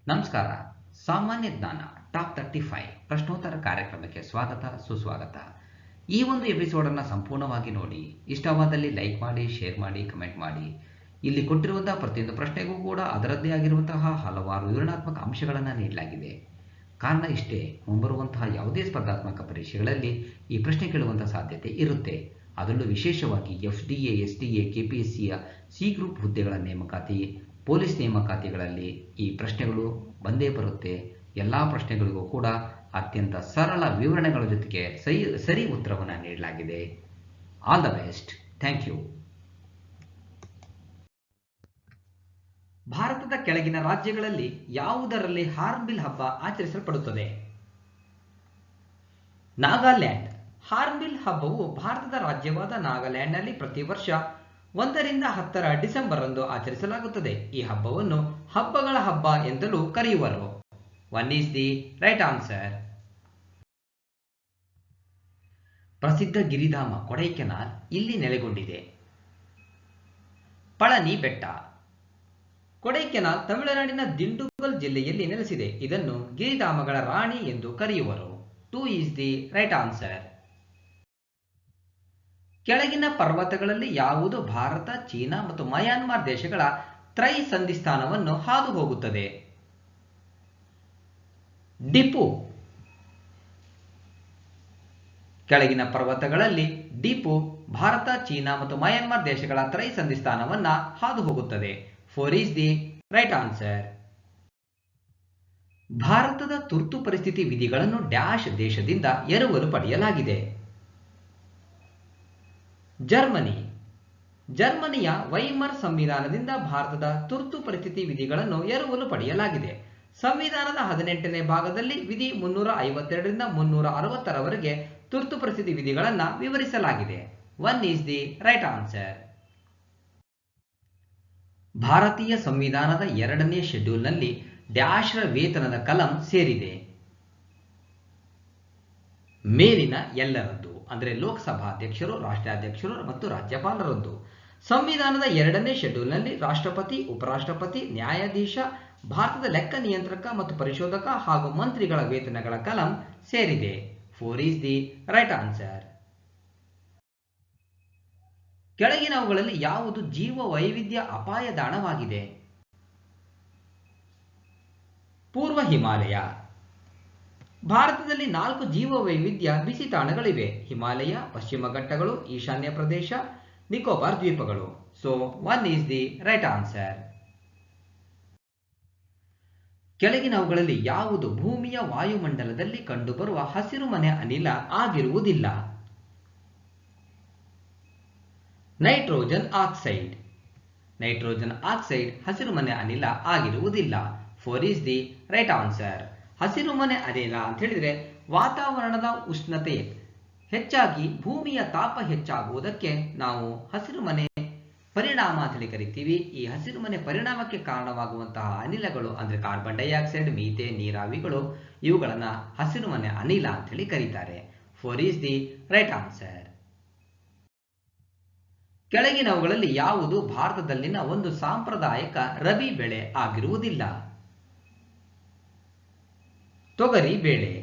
ನಮಸ್ಕಾರ. ಸಾಮಾನ್ಯ ಜ್ಞಾನ ಟಾಪ್ 35 ಪ್ರಶ್ನೋತ್ತರ ಕಾರ್ಯಕ್ರಮಕ್ಕೆ ಸ್ವಾಗತ ಸುಸ್ವಾಗತ. ಈ ಒಂದು ಎಪಿಸೋಡನ್ನು ಸಂಪೂರ್ಣವಾಗಿ ನೋಡಿ. ಇಷ್ಟವಾದಲ್ಲಿ ಲೈಕ್ ಮಾಡಿ, ಶೇರ್ ಮಾಡಿ, ಕಮೆಂಟ್ ಮಾಡಿ. ಇಲ್ಲಿ ಕೊಟ್ಟಿರುವಂತಹ ಪ್ರತಿಯೊಂದು ಪ್ರಶ್ನೆಗೂ ಕೂಡ ಅದರದ್ದೇ ಆಗಿರುವಂತಹ ಹಲವಾರು ವಿವರಣಾತ್ಮಕ ಅಂಶಗಳನ್ನು ನೀಡಲಾಗಿದೆ. ಕಾರಣ ಇಷ್ಟೇ, ಮುಂಬರುವಂತಹ ಯಾವುದೇ ಸ್ಪರ್ಧಾತ್ಮಕ ಪರೀಕ್ಷೆಗಳಲ್ಲಿ ಈ ಪ್ರಶ್ನೆ ಕೇಳುವಂತಹ ಸಾಧ್ಯತೆ ಇರುತ್ತೆ. ಅದರಲ್ಲೂ ವಿಶೇಷವಾಗಿ FDA, SDA, KPSCಯ ಸಿ ಗ್ರೂಪ್ ಹುದ್ದೆಗಳ ನೇಮಕಾತಿ, ಪೊಲೀಸ್ ನೇಮಕಾತಿಗಳಲ್ಲಿ ಈ ಪ್ರಶ್ನೆಗಳು ಬಂದೇ ಬರುತ್ತೆ. ಎಲ್ಲ ಪ್ರಶ್ನೆಗಳಿಗೂ ಕೂಡ ಅತ್ಯಂತ ಸರಳ ವಿವರಣೆಗಳ ಜೊತೆಗೆ ಸರಿ ಉತ್ತರವನ್ನು ನೀಡಲಾಗಿದೆ. All the best. Thank you. ಭಾರತದ ಕೆಳಗಿನ ರಾಜ್ಯಗಳಲ್ಲಿ ಯಾವುದರಲ್ಲಿ ಹಾರ್ನ್ಬಿಲ್ ಹಬ್ಬ ಆಚರಿಸಲ್ಪಡುತ್ತದೆ? ನಾಗಾಲ್ಯಾಂಡ್. ಹಾರ್ನ್ಬಿಲ್ ಹಬ್ಬವು ಭಾರತದ ರಾಜ್ಯವಾದ ನಾಗಾಲ್ಯಾಂಡ್ನಲ್ಲಿ ಪ್ರತಿ ವರ್ಷ 1 ರಿಂದ 10 ಡಿಸೆಂಬರ್ ರಂದು ಆಚರಿಸಲಾಗುತ್ತದೆ. ಈ ಹಬ್ಬವನ್ನು ಹಬ್ಬಗಳ ಹಬ್ಬ ಎಂದಲೂ ಕರೆಯುವರು. 1 is the right answer. ಪ್ರಸಿದ್ಧ ಗಿರಿಧಾಮ ಕೊಡೈಕೆನಾಲ್ ಇಲ್ಲಿ ನೆಲೆಗೊಂಡಿದೆ. ಪಳನಿ ಬೆಟ್ಟ. ಕೊಡೈಕೆನಾಲ್ ತಮಿಳುನಾಡಿನ ದಿಂಡುಗಲ್ ಜಿಲ್ಲೆಯಲ್ಲಿ ನೆಲೆಸಿದೆ. ಇದನ್ನು ಗಿರಿಧಾಮಗಳ ರಾಣಿ ಎಂದು ಕರೆಯುವರು. 2 is the right answer. ಕೆಳಗಿನ ಪರ್ವತಗಳಲ್ಲಿ ಯಾವುದು ಭಾರತ, ಚೀನಾ ಮತ್ತು ಮಯಾನ್ಮಾರ್ ದೇಶಗಳ ತ್ರೈಸಂಧಿಸ್ಥಾನವನ್ನು ಹಾದು ಹೋಗುತ್ತದೆ? ಡಿಪು. ಕೆಳಗಿನ ಪರ್ವತಗಳಲ್ಲಿ ಡಿಪು ಭಾರತ, ಚೀನಾ ಮತ್ತು ಮಯಾನ್ಮಾರ್ ದೇಶಗಳ ತ್ರೈಸಂಧಿಸ್ಥಾನವನ್ನು ಹಾದು ಹೋಗುತ್ತದೆ. 4 is the right answer. ಭಾರತದ ತುರ್ತು ಪರಿಸ್ಥಿತಿ ವಿಧಿಗಳನ್ನು ಡ್ಯಾಶ್ ದೇಶದಿಂದ ಎರವಲು ಪಡೆಯಲಾಗಿದೆ? ಜರ್ಮನಿ. ಜರ್ಮನಿಯ ವೈಮರ್ ಸಂವಿಧಾನದಿಂದ ಭಾರತದ ತುರ್ತು ಪರಿಸ್ಥಿತಿ ವಿಧಿಗಳನ್ನು ಎರವಲು ಪಡೆಯಲಾಗಿದೆ. ಸಂವಿಧಾನದ 18ನೇ ಭಾಗದಲ್ಲಿ ವಿಧಿ 352 ರಿಂದ 360 ರವರೆಗೆ ತುರ್ತು ಪರಿಸ್ಥಿತಿ ವಿಧಿಗಳನ್ನು ವಿವರಿಸಲಾಗಿದೆ. 1 is the right answer. ಭಾರತೀಯ ಸಂವಿಧಾನದ 2ನೇ ಶೆಡ್ಯೂಲ್ನಲ್ಲಿ ಡ್ಯಾಶ್ರ ವೇತನದ ಕಲಂ ಸೇರಿದೆ? ಮೇಲಿನ ಎಲ್ಲರದ್ದು, ಅಂದರೆ ಲೋಕಸಭಾಧ್ಯಕ್ಷರು, ರಾಷ್ಟ್ರಾಧ್ಯಕ್ಷರು ಮತ್ತು ರಾಜ್ಯಪಾಲರದ್ದು. ಸಂವಿಧಾನದ 2ನೇ ಶೆಡ್ಯೂಲ್ನಲ್ಲಿ ರಾಷ್ಟ್ರಪತಿ, ಉಪರಾಷ್ಟ್ರಪತಿ, ನ್ಯಾಯಾಧೀಶ, ಭಾರತದ ಲೆಕ್ಕ ನಿಯಂತ್ರಕ ಮತ್ತು ಪರಿಶೋಧಕ ಹಾಗೂ ಮಂತ್ರಿಗಳ ವೇತನಗಳ ಕಲಂ ಸೇರಿದೆ. 4 is the right answer. ಕೆಳಗಿನವುಗಳಲ್ಲಿ ಯಾವುದು ಜೀವ ವೈವಿಧ್ಯ ಅಪಾಯದಾಣವಾಗಿದೆ? ಪೂರ್ವ ಹಿಮಾಲಯ. ಭಾರತದಲ್ಲಿ 4 ಜೀವ ವೈವಿಧ್ಯ ಬಿಸಿ ತಾಣಗಳಿವೆ: ಹಿಮಾಲಯ, ಪಶ್ಚಿಮ ಘಟ್ಟಗಳು, ಈಶಾನ್ಯ ಪ್ರದೇಶ, ನಿಕೋಬಾರ್ ದ್ವೀಪಗಳು. So 1 is the right answer. ಕೆಳಗಿನವುಗಳಲ್ಲಿ ಯಾವುದು ಭೂಮಿಯ ವಾಯುಮಂಡಲದಲ್ಲಿ ಕಂಡುಬರುವ ಹಸಿರುಮನೆ ಅನಿಲ ಆಗಿರುವುದಿಲ್ಲ? Nitrogen oxide. ನೈಟ್ರೋಜನ್ ಆಕ್ಸೈಡ್ ಹಸಿರುಮನೆ ಅನಿಲ ಆಗಿರುವುದಿಲ್ಲ. 4 is the right answer. ಹಸಿರುಮನೆ ಅನಿಲ ಅಂತ ಹೇಳಿದ್ರೆ ವಾತಾವರಣದ ಉಷ್ಣತೆ ಹೆಚ್ಚಾಗಿ ಭೂಮಿಯ ತಾಪ ಹೆಚ್ಚಾಗುವುದಕ್ಕೆ ನಾವು ಹಸಿರುಮನೆ ಪರಿಣಾಮ ಅಂತ ಹೇಳಿ ಕರಿತೀವಿ. ಈ ಹಸಿರುಮನೆ ಪರಿಣಾಮಕ್ಕೆ ಕಾರಣವಾಗುವಂತಹ ಅನಿಲಗಳು ಅಂದ್ರೆ ಕಾರ್ಬನ್ ಡೈಆಕ್ಸೈಡ್, ಮೀಥೇನ್, ನೀರಾವಿಗಳು, ಇವುಗಳನ್ನ ಹಸಿರುಮನೆ ಅನಿಲ ಅಂತ ಹೇಳಿ ಕರೀತಾರೆ. 4 is the right answer. ಕೆಳಗಿನವುಗಳಲ್ಲಿ ಯಾವುದು ಭಾರತದಲ್ಲಿನ ಒಂದು ಸಾಂಪ್ರದಾಯಿಕ ರಬಿ ಬೆಳೆ ಆಗಿರುವುದಿಲ್ಲ? ತೊಗರಿ ಬೇಳೆ.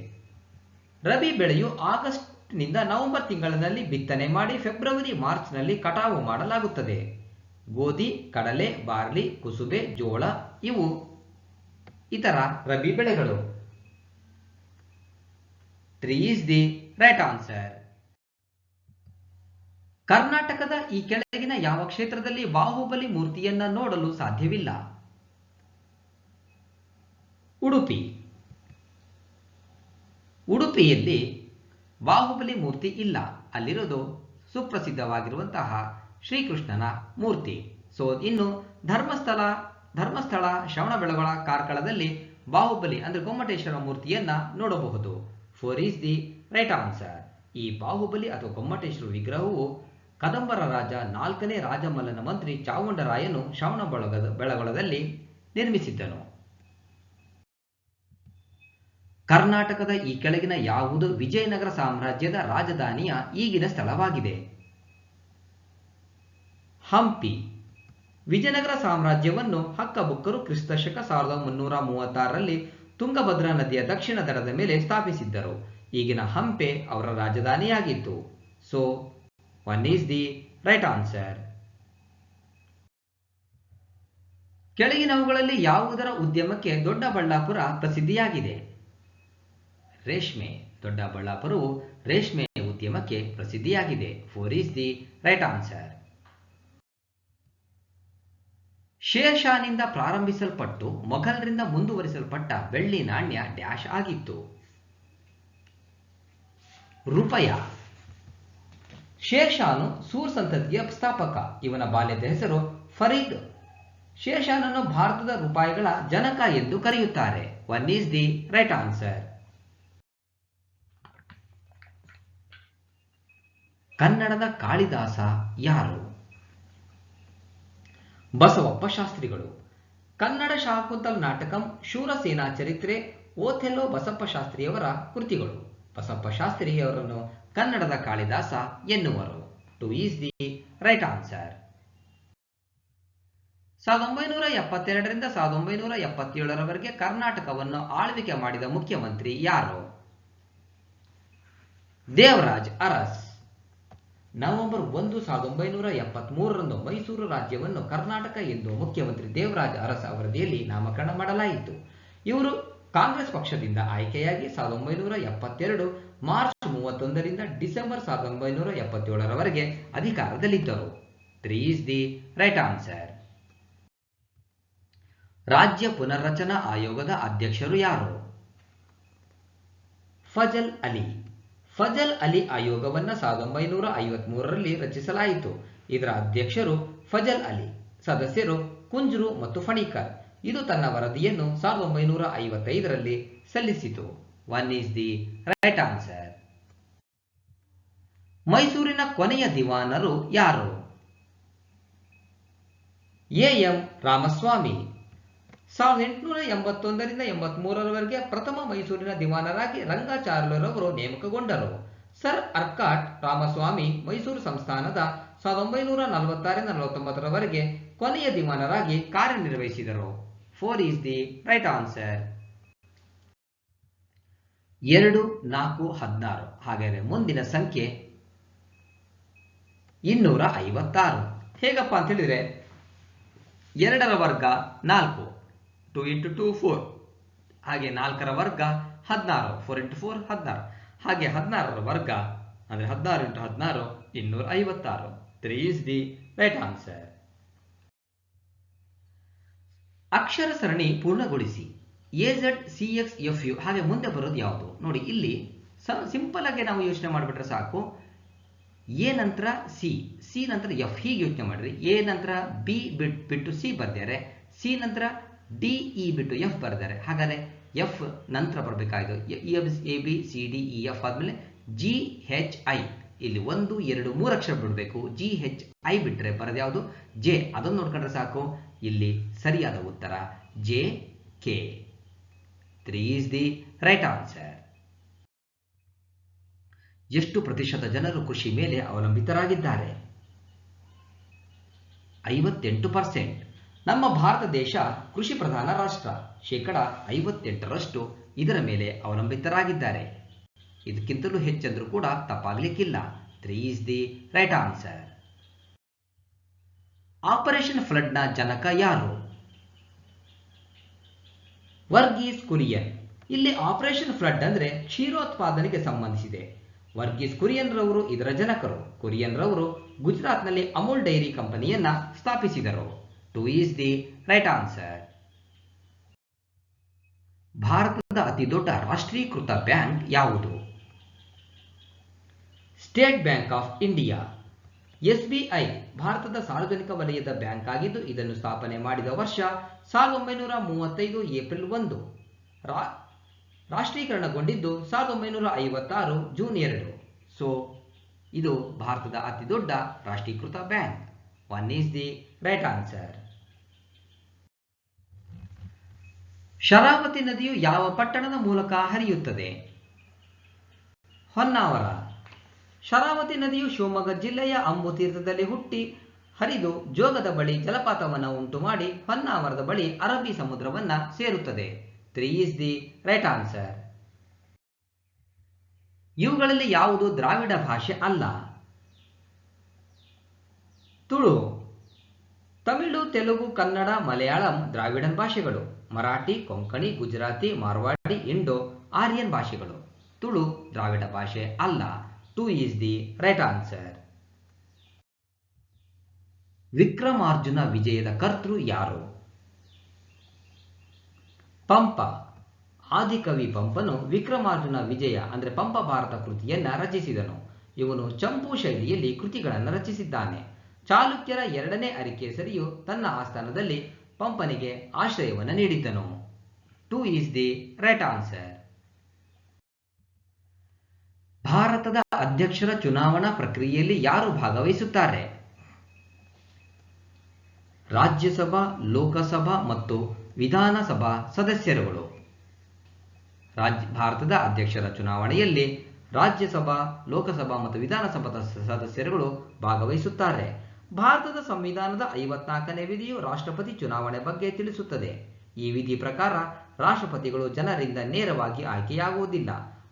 ರಬಿ ಬೆಳೆಯು ಆಗಸ್ಟ್ನಿಂದ ನವೆಂಬರ್ ತಿಂಗಳಿನಲ್ಲಿ ಬಿತ್ತನೆ ಮಾಡಿ ಫೆಬ್ರವರಿ ಮಾರ್ಚ್ನಲ್ಲಿ ಕಟಾವು ಮಾಡಲಾಗುತ್ತದೆ. ಗೋಧಿ, ಕಡಲೆ, ಬಾರ್ಲಿ, ಕುಸುಬೆ, ಜೋಳ ಇವು ಇತರ ರಬಿ ಬೆಳೆಗಳು. 3 is the right answer. ಕರ್ನಾಟಕದ ಈ ಕೆಳಗಿನ ಯಾವ ಕ್ಷೇತ್ರದಲ್ಲಿ ಬಾಹುಬಲಿ ಮೂರ್ತಿಯನ್ನ ನೋಡಲು ಸಾಧ್ಯವಿಲ್ಲ? ಉಡುಪಿ. ಉಡುಪಿಯಲ್ಲಿ ಬಾಹುಬಲಿ ಮೂರ್ತಿ ಇಲ್ಲ. ಅಲ್ಲಿರೋದು ಸುಪ್ರಸಿದ್ಧವಾಗಿರುವಂತಹ ಶ್ರೀಕೃಷ್ಣನ ಮೂರ್ತಿ. ಸೊ ಇನ್ನು ಧರ್ಮಸ್ಥಳ ಶ್ರವಣಬೆಳಗೊಳ ಕಾರ್ಕಳದಲ್ಲಿ ಬಾಹುಬಲಿ ಅಂದ್ರೆ ಗೊಮ್ಮಟೇಶ್ವರ ಮೂರ್ತಿಯನ್ನ ನೋಡಬಹುದು. 4 is the right answer. ಈ ಬಾಹುಬಲಿ ಅಥವಾ ಗೊಮ್ಮಟೇಶ್ವರ ವಿಗ್ರಹವು ಕದಂಬರ ರಾಜ 4ನೇ ರಾಜಮಲ್ಲನ ಮಂತ್ರಿ ಚಾವುಂಡರಾಯನು ಶ್ರವಣಬೆಳಗೊಳದಲ್ಲಿ ನಿರ್ಮಿಸಿದ್ದನು. ಕರ್ನಾಟಕದ ಈ ಕೆಳಗಿನ ಯಾವುದು ವಿಜಯನಗರ ಸಾಮ್ರಾಜ್ಯದ ರಾಜಧಾನಿಯ ಈಗಿನ ಸ್ಥಳವಾಗಿದೆ? ಹಂಪಿ. ವಿಜಯನಗರ ಸಾಮ್ರಾಜ್ಯವನ್ನು ಹಕ್ಕಬುಕ್ಕರು ಕ್ರಿಸ್ತಶಕ 1336ರಲ್ಲಿ ತುಂಗಭದ್ರಾ ನದಿಯ ದಕ್ಷಿಣ ದಡದ ಮೇಲೆ ಸ್ಥಾಪಿಸಿದ್ದರು. ಈಗಿನ ಹಂಪೆ ಅವರ ರಾಜಧಾನಿಯಾಗಿತ್ತು. So 1 is the right answer. ಕೆಳಗಿನವುಗಳಲ್ಲಿ ಯಾವುದರ ಉದ್ಯಮಕ್ಕೆ ದೊಡ್ಡಬಳ್ಳಾಪುರ ಪ್ರಸಿದ್ಧಿಯಾಗಿದೆ? ರೇಷ್ಮೆ. ದೊಡ್ಡಬಳ್ಳಾಪುರವು ರೇಷ್ಮೆ ಉದ್ಯಮಕ್ಕೆ ಪ್ರಸಿದ್ಧಿಯಾಗಿದೆ. 4 is the right answer. Sher ಶಾನಿಂದ ಪ್ರಾರಂಭಿಸಲ್ಪಟ್ಟು ಮೊಘಲರಿಂದ ಮುಂದುವರಿಸಲ್ಪಟ್ಟ ಬೆಳ್ಳಿ ನಾಣ್ಯ ಡ್ಯಾಶ್ ಆಗಿತ್ತು? ರೂಪಾಯ. ಶೇರ್ ಶಾನು ಸೂರ್ ಸಂತತಿಯ ಸ್ಥಾಪಕ. ಇವನ ಬಾಲ್ಯದ ಹೆಸರು ಫರೀದ್. ಶೇರ್ ಶಾನನ್ನು ಭಾರತದ ರೂಪಾಯಿಗಳ ಜನಕ ಎಂದು ಕರೆಯುತ್ತಾರೆ. 1 ಈಸ್ ದಿ ರೈಟ್ ಆನ್ಸರ್. ಕನ್ನಡದ ಕಾಳಿದಾಸ ಯಾರು? ಬಸವಪ್ಪ ಶಾಸ್ತ್ರಿಗಳು. ಕನ್ನಡ ಶಾಕುಂತಲ ನಾಟಕಂ, ಶೂರಸೇನಾ ಚರಿತ್ರೆ, ಓಥೆಲ್ಲೋ ಬಸಪ್ಪ ಶಾಸ್ತ್ರಿಯವರ ಕೃತಿಗಳು. ಬಸಪ್ಪ ಶಾಸ್ತ್ರಿಯವರನ್ನು ಕನ್ನಡದ ಕಾಳಿದಾಸ ಎನ್ನುವರು. 2 ಈಸ್ ದಿ ರೈಟ್ ಆನ್ಸರ್. 1972ರಿಂದ 1977ರವರೆಗೆ ಕರ್ನಾಟಕವನ್ನು ಆಳ್ವಿಕೆ ಮಾಡಿದ ಮುಖ್ಯಮಂತ್ರಿ ಯಾರು? ದೇವರಾಜ್ ಅರಸ್. ನವೆಂಬರ್ 1, 1973ರಂದು ಮೈಸೂರು ರಾಜ್ಯವನ್ನು ಕರ್ನಾಟಕ ಎಂದು ಮುಖ್ಯಮಂತ್ರಿ ದೇವರಾಜ್ ಅರಸ್ ಅವಧಿಯಲ್ಲಿ ನಾಮಕರಣ ಮಾಡಲಾಯಿತು. ಇವರು ಕಾಂಗ್ರೆಸ್ ಪಕ್ಷದಿಂದ ಆಯ್ಕೆಯಾಗಿ 1972 ಮಾರ್ಚ್ 31ರಿಂದ ಡಿಸೆಂಬರ್ 1977ರವರೆಗೆ ಅಧಿಕಾರದಲ್ಲಿದ್ದರು. 3 ಈಸ್ ದಿ ರೈಟ್ ಆನ್ಸರ್. ರಾಜ್ಯ ಪುನರ್ರಚನಾ ಆಯೋಗದ ಅಧ್ಯಕ್ಷರು ಯಾರು? ಫಜಲ್ ಅಲಿ. ಫಜಲ್ ಅಲಿ ಆಯೋಗವನ್ನು 1953ರಲ್ಲಿ ರಚಿಸಲಾಯಿತು. ಇದರ ಅಧ್ಯಕ್ಷರು ಫಜಲ್ ಅಲಿ. ಸದಸ್ಯರು ಕುಂಜ್ರು ಮತ್ತು ಫಣಿಕರ್. ಇದು ತನ್ನ ವರದಿಯನ್ನು 1955ರಲ್ಲಿ ಸಲ್ಲಿಸಿತು. 1 ಈಸ್ ದಿ ರೈಟ್ ಆನ್ಸರ್. ಮೈಸೂರಿನ ಕೊನೆಯ ದಿವಾನರು ಯಾರು? ಎ.ಎಂ. ರಾಮಸ್ವಾಮಿ. 1881ರಿಂದ 83ರವರೆಗೆ ಪ್ರಥಮ ಮೈಸೂರಿನ ದಿವಾನರಾಗಿ ರಂಗಾಚಾರ್ಯರವರು ನೇಮಕಗೊಂಡರು. ಸರ್ ಅರ್ಕಾಟ್ ರಾಮಸ್ವಾಮಿ ಮೈಸೂರು ಸಂಸ್ಥಾನದ 1946ರಿಂದ 49ರವರೆಗೆ ಕೊನೆಯ ದಿವಾನರಾಗಿ ಕಾರ್ಯನಿರ್ವಹಿಸಿದರು. 4 ಈಸ್ ದಿ ರೈಟ್ ಆನ್ಸರ್. 2, 4, 16. ಹಾಗಾದರೆ ಮುಂದಿನ ಸಂಖ್ಯೆ 256. ಹೇಗಪ್ಪ ಅಂತ ಹೇಳಿದ್ರೆ 2ರ ವರ್ಗ 4, 2 × 2 4. ಹಾಗೆ 4ರ ವರ್ಗ 16, 4 × 4 16. ಹಾಗೆ 16ರ ವರ್ಗ ಅಂದರೆ 16 × 16 256. 3 ಈಸ್ ದಿ ರೈಟ್ ಆನ್ಸರ್. ಅಕ್ಷರ ಸರಣಿ ಪೂರ್ಣಗೊಳಿಸಿ. AZCXFU. ಹಾಗೆ ಮುಂದೆ ಬರೋದು ಯಾವುದು? ನೋಡಿ, ಇಲ್ಲಿ ಸಿಂಪಲ್ ಆಗಿ ನಾವು ಯೋಚನೆ ಮಾಡಿಬಿಟ್ರೆ ಸಾಕು. ಎ ನಂತರ ಸಿ ನಂತರ ಎಫ್, ಹೀಗೆ ಯೋಚನೆ ಮಾಡಿರಿ. ಎ ನಂತರ ಬಿ ಬಿಟ್ಟು ಸಿ ಬರ್ದಿದ್ದಾರೆ, ಸಿ ನಂತರ ಡಿ ಇ ಬಿಟ್ಟು ಎಫ್ ಬರ್ದಿದ್ದಾರೆ. ಹಾಗಾದರೆ ಎಫ್ ನಂತರ ಬರಬೇಕಾಯ್ತು. A B C D E F ಆದಮೇಲೆ GHI. ಇಲ್ಲಿ 1, 2, 3 ಅಕ್ಷರ ಬಿಡಬೇಕು. GHI ಬಿಟ್ಟರೆ ಬರೋದು ಯಾವುದು? ಜೆ. ಅದನ್ನು ನೋಡ್ಕೊಂಡ್ರೆ ಸಾಕು. ಇಲ್ಲಿ ಸರಿಯಾದ ಉತ್ತರ JK. 3 is the right answer. ಎಷ್ಟು ಪ್ರತಿಶತ ಜನರು ಕೃಷಿ ಮೇಲೆ ಅವಲಂಬಿತರಾಗಿದ್ದಾರೆ? 58%. ನಮ್ಮ ಭಾರತ ದೇಶ ಕೃಷಿ ಪ್ರಧಾನ ರಾಷ್ಟ್ರ. 58% ಇದರ ಮೇಲೆ ಅವಲಂಬಿತರಾಗಿದ್ದಾರೆ. ಇದಕ್ಕಿಂತಲೂ ಹೆಚ್ಚಂದ್ರೂ ಕೂಡ ತಪ್ಪಾಗಲಿಕ್ಕಿಲ್ಲ. 3 is the right answer. Operation ಫ್ಲಡ್ನ ಜನಕ ಯಾರು? ವರ್ಗೀಸ್ ಕುರಿಯನ್. ಇಲ್ಲಿ ಆಪರೇಷನ್ ಫ್ಲಡ್ ಅಂದರೆ ಕ್ಷೀರೋತ್ಪಾದನೆಗೆ ಸಂಬಂಧಿಸಿದೆ. ವರ್ಗೀಸ್ ಕುರಿಯನ್ ರವರು ಇದರ ಜನಕರು. ಕುರಿಯನ್ ರವರು ಗುಜರಾತ್ನಲ್ಲಿ ಅಮೂಲ್ ಡೈರಿ ಕಂಪನಿಯನ್ನ ಸ್ಥಾಪಿಸಿದರು. 2 ಈಸ್ ದಿ ರೈಟ್ ಆನ್ಸರ್. ಭಾರತದ ಅತಿ ದೊಡ್ಡ ರಾಷ್ಟ್ರೀಕೃತ ಬ್ಯಾಂಕ್ ಯಾವುದು? State bank of India. SBI ಭಾರತದ ಸಾರ್ವಜನಿಕ ವಲಯದ ಬ್ಯಾಂಕ್ ಆಗಿದ್ದು ಇದನ್ನು ಸ್ಥಾಪನೆ ಮಾಡಿದ ವರ್ಷ 1935 ಏಪ್ರಿಲ್ 1. ರಾಷ್ಟ್ರೀಕರಣಗೊಂಡಿದ್ದು 1956 ಜೂನ್ 2. ಸೊ ಇದು ಭಾರತದ ಅತಿ ದೊಡ್ಡ ರಾಷ್ಟ್ರೀಕೃತ bank. 1 is the right answer. Sharavati ನದಿಯು ಯಾವ ಪಟ್ಟಣದ ಮೂಲಕ ಹರಿಯುತ್ತದೆ? ಹೊನ್ನಾವರ. ಶರಾವತಿ ನದಿಯು ಶಿವಮೊಗ್ಗ ಜಿಲ್ಲೆಯ ಅಂಬುತೀರ್ಥದಲ್ಲಿ ಹುಟ್ಟಿ ಹರಿದು ಜೋಗದ ಬಳಿ ಜಲಪಾತವನ್ನು ಉಂಟು ಮಾಡಿ ಹೊನ್ನಾವರದ ಬಳಿ ಅರಬ್ಬಿ ಸಮುದ್ರವನ್ನ ಸೇರುತ್ತದೆ. 3 ಈಸ್ ದಿ ರೈಟ್ ಆನ್ಸರ್. ಇವುಗಳಲ್ಲಿ ಯಾವುದು ದ್ರಾವಿಡ ಭಾಷೆ ಅಲ್ಲ? ತುಳು. ತಮಿಳು, ತೆಲುಗು, ಕನ್ನಡ, ಮಲಯಾಳಂ ದ್ರಾವಿಡನ್ ಭಾಷೆಗಳು. ಮರಾಠಿ, ಕೊಂಕಣಿ, ಗುಜರಾತಿ, ಮಾರ್ವಾಡಿ, ಇಂಡೋ ಆರ್ಯನ್ ಭಾಷೆಗಳು. ತುಳು ದ್ರಾವಿಡ ಭಾಷೆ ಅಲ್ಲ. 2 is the right answer. Vikramarjuna ವಿಜಯದ ಕರ್ತೃ ಯಾರು? ಪಂಪ. ಆದಿಕವಿ ಪಂಪನು ವಿಕ್ರಮಾರ್ಜುನ ವಿಜಯ ಅಂದರೆ ಪಂಪ ಭಾರತ ಕೃತಿಯನ್ನ ರಚಿಸಿದನು. ಇವನು ಚಂಪು ಶೈಲಿಯಲ್ಲಿ ಕೃತಿಗಳನ್ನು ರಚಿಸಿದ್ದಾನೆ. ಚಾಲುಕ್ಯರ 2ನೇ ಅರಿಕೇಸರಿಯು ತನ್ನ ಆಸ್ಥಾನದಲ್ಲಿ ಪಂಪನಿಗೆ ಆಶ್ರಯವನ್ನು ನೀಡಿದ್ದನು. 2 ಈಸ್ ದಿ ರೈಟ್ ಆನ್ಸರ್. ಭಾರತದ ಅಧ್ಯಕ್ಷರ ಚುನಾವಣಾ ಪ್ರಕ್ರಿಯೆಯಲ್ಲಿ ಯಾರು ಭಾಗವಹಿಸುತ್ತಾರೆ? ರಾಜ್ಯಸಭಾ, ಲೋಕಸಭಾ ಮತ್ತು ವಿಧಾನಸಭಾ ಸದಸ್ಯರುಗಳು. ಭಾರತದ ಅಧ್ಯಕ್ಷರ ಚುನಾವಣೆಯಲ್ಲಿ ರಾಜ್ಯಸಭಾ, ಲೋಕಸಭಾ ಮತ್ತು ವಿಧಾನಸಭಾ ಸದಸ್ಯರುಗಳು ಭಾಗವಹಿಸುತ್ತಾರೆ. ಭಾರತದ ಸಂವಿಧಾನದ 54ನೇ ವಿಧಿಯು ರಾಷ್ಟ್ರಪತಿ ಚುನಾವಣೆ ಬಗ್ಗೆ ತಿಳಿಸುತ್ತದೆ. ಈ ವಿಧಿ ಪ್ರಕಾರ ರಾಷ್ಟ್ರಪತಿಗಳು ಜನರಿಂದ ನೇರವಾಗಿ ಆಯ್ಕೆಯಾಗುವುದಿಲ್ಲ.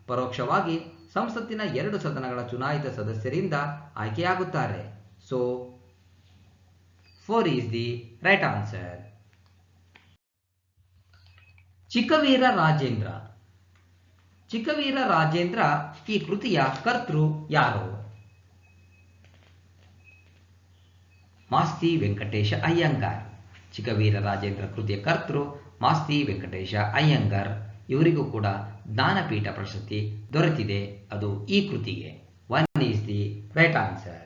ಪರೋಕ್ಷವಾಗಿ ಸಂಸತ್ತಿನ 2 ಸದನಗಳ ಚುನಾಯಿತ ಸದಸ್ಯರಿಂದ ಆಯ್ಕೆಯಾಗುತ್ತಾರೆ. So 4 is the right answer. Chikkaveera Rajendra. Chikkaveera Rajendra ಈ ಕೃತಿಯ ಕರ್ತೃ ಯಾರು? ಮಾಸ್ತಿ ವೆಂಕಟೇಶ ಅಯ್ಯಂಗಾರ್. ಚಿಕ್ಕವೀರ ರಾಜೇಂದ್ರ ಕೃತಿಯ ಕರ್ತೃ ಮಾಸ್ತಿ ವೆಂಕಟೇಶ ಅಯ್ಯಂಗಾರ್. ಇವರಿಗೂ ಕೂಡ ಜ್ಞಾನಪೀಠ ಪ್ರಶಸ್ತಿ ದೊರೆತಿದೆ. ಅದು ಈ ಕೃತಿಗೆ. 1 is the right answer.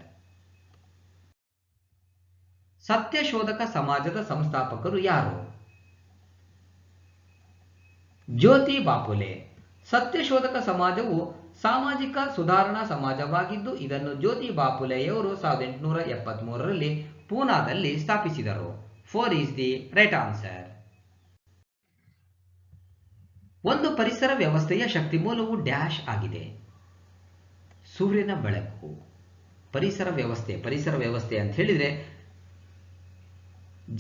Satyashodhak ಸಮಾಜದ ಸಂಸ್ಥಾಪಕರು ಯಾರು? ಜ್ಯೋತಿ ಬಾಪುಲೆ. ಸತ್ಯಶೋಧಕ ಸಮಾಜವು ಸಾಮಾಜಿಕ ಸುಧಾರಣಾ ಸಮಾಜವಾಗಿದ್ದು ಇದನ್ನು ಜ್ಯೋತಿ ಬಾಪುಲೆಯವರು 1873ರಲ್ಲಿ ಪೂನಾದಲ್ಲಿ ಸ್ಥಾಪಿಸಿದರು. 4 ಈಸ್ ದಿ ರೈಟ್ ಆನ್ಸರ್. ಒಂದು ಪರಿಸರ ವ್ಯವಸ್ಥೆಯ ಶಕ್ತಿ ಮೂಲವು ಡ್ಯಾಶ್ ಆಗಿದೆ. ಸೂರ್ಯನ ಬೆಳಕು. ಪರಿಸರ ವ್ಯವಸ್ಥೆ ಅಂತ ಹೇಳಿದ್ರೆ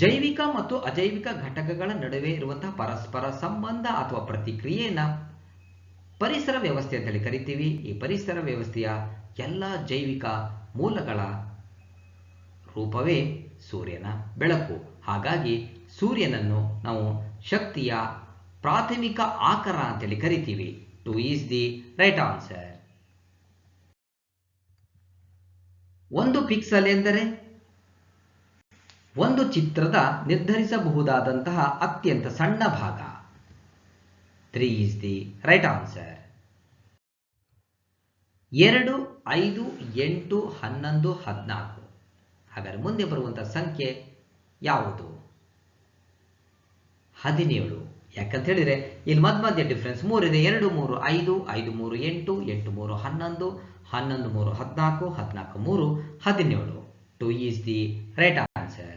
ಜೈವಿಕ ಮತ್ತು ಅಜೈವಿಕ ಘಟಕಗಳ ನಡುವೆ ಇರುವಂತಹ ಪರಸ್ಪರ ಸಂಬಂಧ ಅಥವಾ ಪ್ರತಿಕ್ರಿಯೆಯನ್ನ ಪರಿಸರ ವ್ಯವಸ್ಥೆ ಅಂತ ಹೇಳಿ ಕರಿತೀವಿ. ಈ ಪರಿಸರ ವ್ಯವಸ್ಥೆಯ ಎಲ್ಲ ಜೈವಿಕ ಮೂಲಗಳ ರೂಪವೇ ಸೂರ್ಯನ ಬೆಳಕು. ಹಾಗಾಗಿ ಸೂರ್ಯನನ್ನು ನಾವು ಶಕ್ತಿಯ ಪ್ರಾಥಮಿಕ ಆಕರ ಅಂತೇಳಿ ಕರಿತೀವಿ. 2 ಈಸ್ ದಿ ರೈಟ್ ಆನ್ಸರ್. ಒಂದು ಪಿಕ್ಸೆಲ್ ಎಂದರೆ ಒಂದು ಚಿತ್ರದ ನಿರ್ಧರಿಸಬಹುದಾದಂತಹ ಅತ್ಯಂತ ಸಣ್ಣ ಭಾಗ. 3 ಈಸ್ ದಿ ರೈಟ್ ಆನ್ಸರ್. 2, 5, 8, 11, 14. ಹಾಗಾದರೆ ಮುಂದೆ ಬರುವಂತಹ ಸಂಖ್ಯೆ ಯಾವುದು? 17. ಯಾಕಂತ ಹೇಳಿದ್ರೆ ಇಲ್ಲಿ ಮಧ್ಯ ಡಿಫರೆನ್ಸ್ 3 ಇದೆ. 2, 3, 5, 5, 3, 8, 8, 3, 11, 11, 3, 14, 14, 3, 17. 2 is the right answer.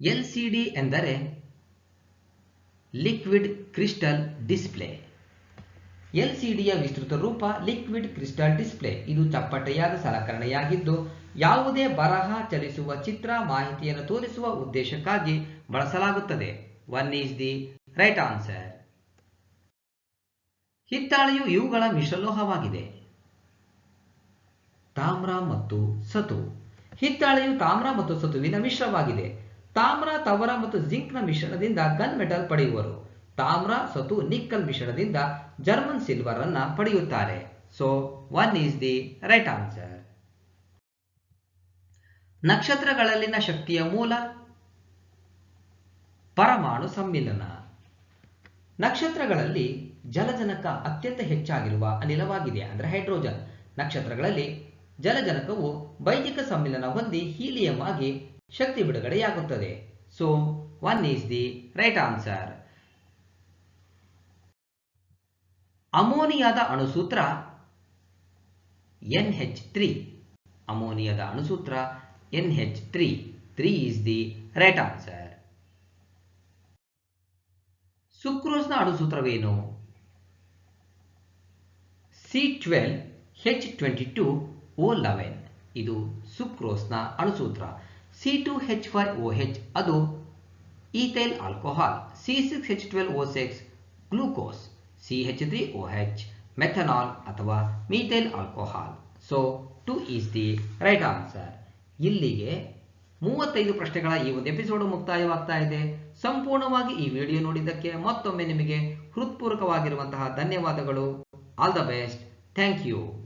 LCD ಎಂದರೆ ಲಿಕ್ವಿಡ್ ಕ್ರಿಸ್ಟಲ್ ಡಿಸ್ಪ್ಲೇ. LCDಯ ವಿಸ್ತೃತ ರೂಪ ಲಿಕ್ವಿಡ್ ಕ್ರಿಸ್ಟಲ್ ಡಿಸ್ಪ್ಲೇ. ಇದು ಚಪ್ಪಟೆಯಾದ ಸಲಕರಣೆಯಾಗಿದ್ದು ಯಾವುದೇ ಬರಹ, ಚಲಿಸುವ ಚಿತ್ರ, ಮಾಹಿತಿಯನ್ನು ತೋರಿಸುವ ಉದ್ದೇಶಕ್ಕಾಗಿ ಬಳಸಲಾಗುತ್ತದೆ. 1 ಈಸ್ ದಿ ರೈಟ್ ಆನ್ಸರ್. ಹಿತ್ತಾಳೆಯು ಇವುಗಳ ಮಿಶ್ರಲೋಹವಾಗಿದೆ. ತಾಮ್ರ ಮತ್ತು ಸತು. ಹಿತ್ತಾಳೆಯು ತಾಮ್ರ ಮತ್ತು ಸತುವಿನ ಮಿಶ್ರವಾಗಿದೆ. ತಾಮ್ರ, ತವರ ಮತ್ತು ಜಿಂಕ್ನ ಮಿಶ್ರಣದಿಂದ ಗನ್ ಮೆಟಲ್ ಪಡೆಯುವರು. ತಾಮ್ರ, ಸತು, ನಿಕ್ಕಲ್ ಮಿಶ್ರಣದಿಂದ ಜರ್ಮನ್ ಸಿಲ್ವರ್ ಅನ್ನ ಪಡೆಯುತ್ತಾರೆ. So 1 is the right answer. ನಕ್ಷತ್ರಗಳಲ್ಲಿನ ಶಕ್ತಿಯ ಮೂಲ ಪರಮಾಣು ಸಮ್ಮಿಲನ. ನಕ್ಷತ್ರಗಳಲ್ಲಿ ಜಲಜನಕ ಅತ್ಯಂತ ಹೆಚ್ಚಾಗಿರುವ ಅನಿಲವಾಗಿದೆ, ಅಂದರೆ ಹೈಡ್ರೋಜನ್. ನಕ್ಷತ್ರಗಳಲ್ಲಿ ಜಲಜನಕವು ಬೈಜಿಕ ಸಮ್ಮಿಲನ ಹೊಂದಿ ಹೀಲಿಯಂ ಆಗಿ ಶಕ್ತಿ ಬಿಡುಗಡೆಯಾಗುತ್ತದೆ. So 1 is the right answer. ಅಮೋನಿಯಾದ ಅಣುಸೂತ್ರ NH3. ಅಮೋನಿಯಾದ ಅಣುಸೂತ್ರ NH3. 3 is the right answer. ಸುಕ್ರೋಸ್ನ ಅಣುಸೂತ್ರವೇನು? C12H22O11. ಇದು ಸುಕ್ರೋಸ್ನ ಅಣುಸೂತ್ರ. C2H5OH ಅದು ethyl alcohol. C6H12O6 glucose. CH3OH methanol ಅಥವಾ methyl alcohol. So 2 is the right answer. ಇಲ್ಲಿಗೆ 35 ಪ್ರಶ್ನೆಗಳ ಈ ಒಂದು ಎಪಿಸೋಡ್ ಮುಕ್ತಾಯವಾಗ್ತಾ ಇದೆ. ಸಂಪೂರ್ಣವಾಗಿ ಈ ವಿಡಿಯೋ ನೋಡಿದ್ದಕ್ಕೆ ಮತ್ತೊಮ್ಮೆ ನಿಮಗೆ ಹೃತ್ಪೂರ್ವಕವಾಗಿರುವಂತಹ ಧನ್ಯವಾದಗಳು. All the best. Thank you.